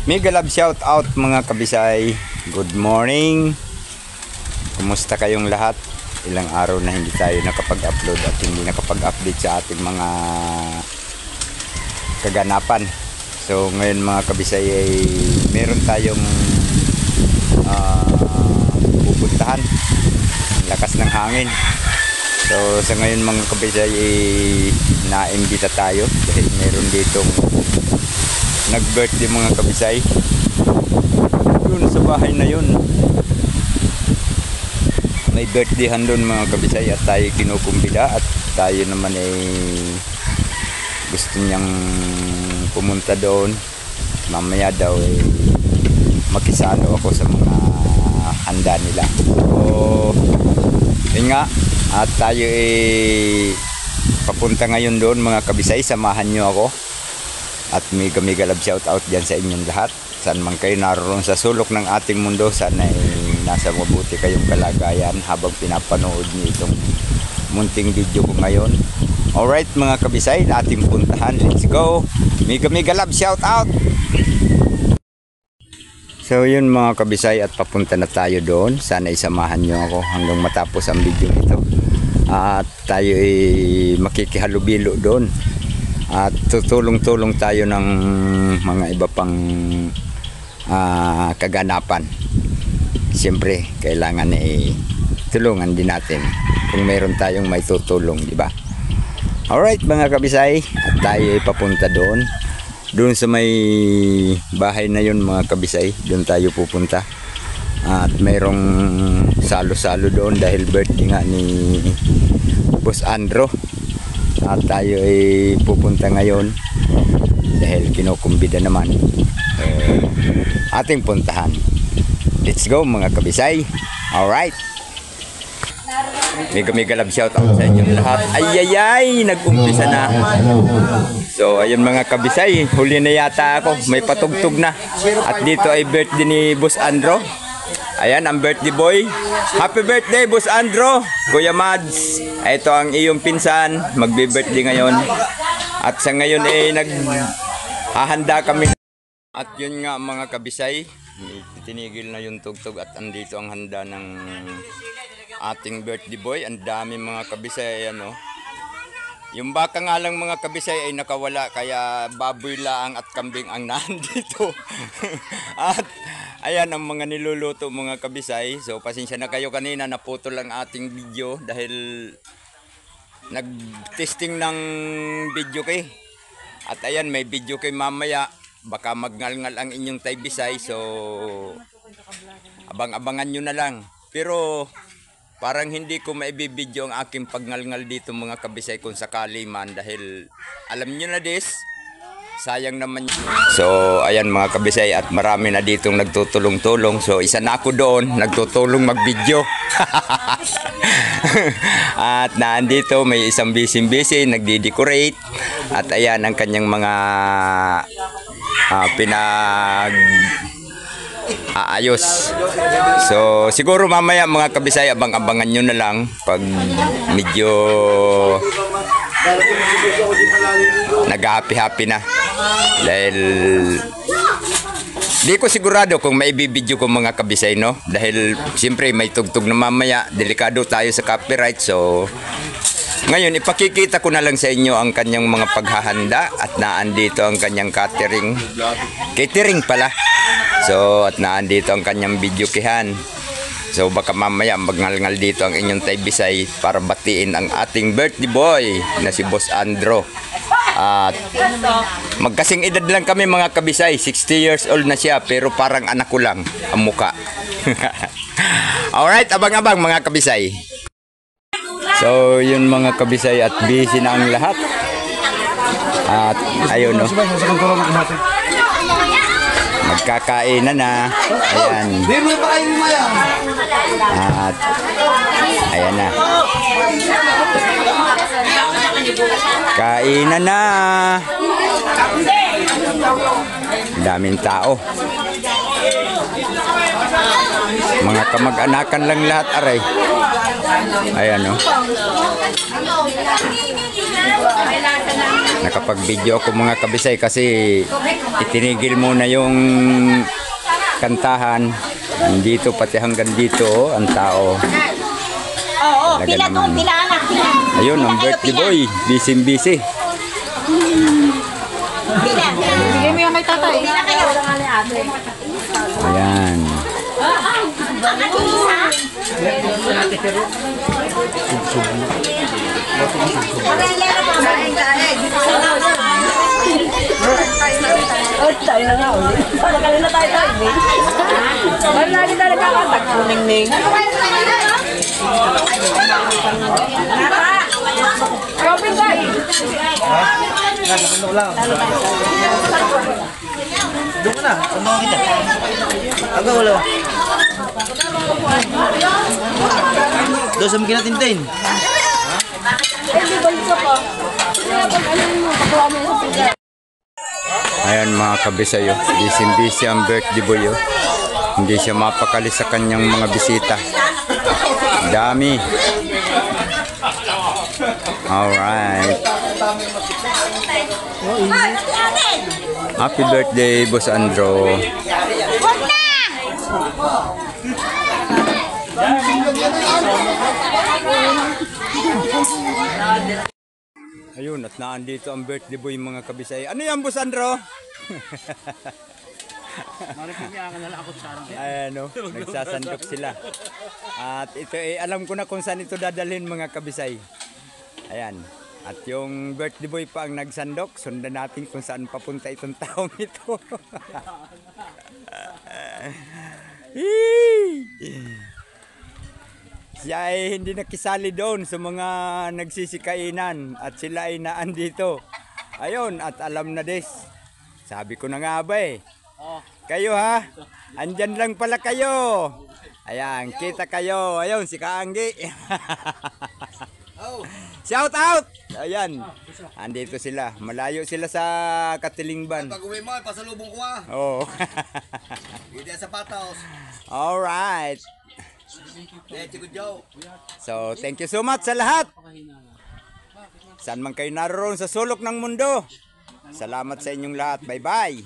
Mega love shout out mga kabisay. Good morning. Kumusta kayong lahat? Ilang araw na hindi tayo nakapag-upload at hindi nakapag-update sa ating mga kaganapan. So ngayon mga kabisay ay meron tayong pupuntahan. Lakas ng hangin. So sa ngayon mga kabisay ay na-imbita tayo dahil meron ditong nag-birthday mga kabisay. Yun sa bahay na yun may birthdayhan doon mga kabisay at tayo kinukumbida at tayo naman ay gusto niyang pumunta doon. Mamaya daw ay makisalo ako sa mga handa nila. So yun nga, at tayo ay papunta ngayon doon mga kabisay. Samahan nyo ako. At mega love shout out dyan sa inyong lahat. Saan man kayo naroon sa sulok ng ating mundo, sana ay nasa mabuti kayong kalagayan habang pinapanood niyo itong munting video ko ngayon. Alright mga kabisay, ating puntahan. Let's go! Mega love shout out! So yun mga kabisay, at papunta na tayo doon. Sana isamahan nyo ako hanggang matapos ang video nito. At tayo ay makikihalubilo doon. At tutulong-tulong tayo ng mga iba pang kaganapan. Siyempre, kailangan tulungan din natin kung meron tayong may tutulong, di ba? Alright mga kabisay, at tayo ay papunta doon. Doon sa may bahay na yun mga kabisay, doon tayo pupunta. At mayroong salo-salo doon dahil birthday nga ni Boss Andro. At tayo ay pupunta ngayon dahil kinukumbida naman ating puntahan. Let's go mga kabisay. Alright, mega love shout out sa inyong lahat. Ay, nag-umpisa na. So ayun mga kabisay, huli na yata ako, may patugtog na. At dito ay birthday ni Boss Andro. Ayan ang birthday boy. Happy birthday Boss Andro, Kuya Mads. Ito ang iyong pinsan, magbe-birthday ngayon. At sa ngayon ay naghahanda kami. At yun nga mga kabisay, tinigil na yung tugtog at andito ang handa ng ating birthday boy. Ang dami mga kabisay, ano. Yung baka nga lang mga kabisay ay nakawala, kaya baboy laang at kambing ang nandito. At ayan ang mga niluluto mga kabisay. So pasensya na kayo, kanina naputol ang ating video dahil nag-testing ng video kay. At ayan, may video kay mamaya. Baka magngal-ngal ang inyong Tay Bisay. So abang-abangan nyo na lang. Pero parang hindi ko maibibidyo ang aking pagngal-ngal dito mga kabisay kung sakali man, dahil alam nyo na this, sayang naman. So ayan mga kabisay, at marami na ditong nagtutulong-tulong. So isa na ako doon, nagtutulong mag-video. At naandito may isang busy nagdi-decorate. At ayan ang kanyang mga ayos. So siguro mamaya mga kabisay, abang-abangan nyo na lang pag medyo nag-happy na, dahil di ko sigurado kung maibibidyo ko mga kabisay, no, dahil siyempre may tugtog na mamaya, delikado tayo sa copyright. So ngayon ipakikita ko na lang sa inyo ang kanyang mga paghahanda, at naandito ang kanyang catering pala. So at naandito ang kanyang video kihan. So baka mamaya magngal-ngal dito ang inyong Tay Bisay para batiin ang ating birthday boy na si Boss Andro. At magkasing edad lang kami mga kabisay, 60 years old na siya, pero parang anak ko lang ang muka. Alright, abang-abang mga kabisay. So yun mga kabisay, at busy na ang lahat. At ayun, no, magkakainan na. Ayan. At ayan na, kainan na. Daming tao, mga kamag-anakan lang lahat, aray. Ayan, no. nakapag-video ako mga kabisay kasi itinigil muna yung kantahan. Dito pati hanggang dito ang tao. Oo, Talaga pila doon, naman. pila anak, pila. Ayun, ang birthday boy. Busy-busy. Pila. Bigay mo yung kay tatay. Pila kayo. Ayan. Tayo na nga ulit. Sana kanina tayo tayo. Wala lagi tayo nagkakatak. Ning-ning. Kapit tayo. Doon ka na, tanawa kita. Aga, wala. Doon sa mga kinatintin. Ayan mga kabisayo. Busy-busy ang birthday boy. Oh. Hindi siya mapakali sa kanyang mga bisita. Dami. Alright. Happy birthday, Boss Andro. Huwag na! Ayun, at naandito ang birthday boy mga kabisay. Ano yan, Boss Andro? Ayan o, nagsasandok sila. At ito alam ko na kung saan ito dadalhin mga kabisay. Ayan. At yung birthday boy pa ang nagsandok. Sundan natin kung saan papunta itong taong ito. Siya ay hindi nakisali doon sa mga nagsisikainan at sila ay naandito. Ayun, at alam na des. Sabi ko na nga ba eh. Kayo ha, andyan lang pala kayo. Ayan, kita kayo. Ayun, si Kaanggi. Shout out! Ayan, andito sila. Malayo sila sa Katilingban. Pag uwi mo, pasalubong ko ah. Oo. Hindi sa patos. Alright. Let's go. So, thank you so much sa lahat. Saan man kayo naroon sa sulok ng mundo. Salamat sa inyong lahat. Bye-bye.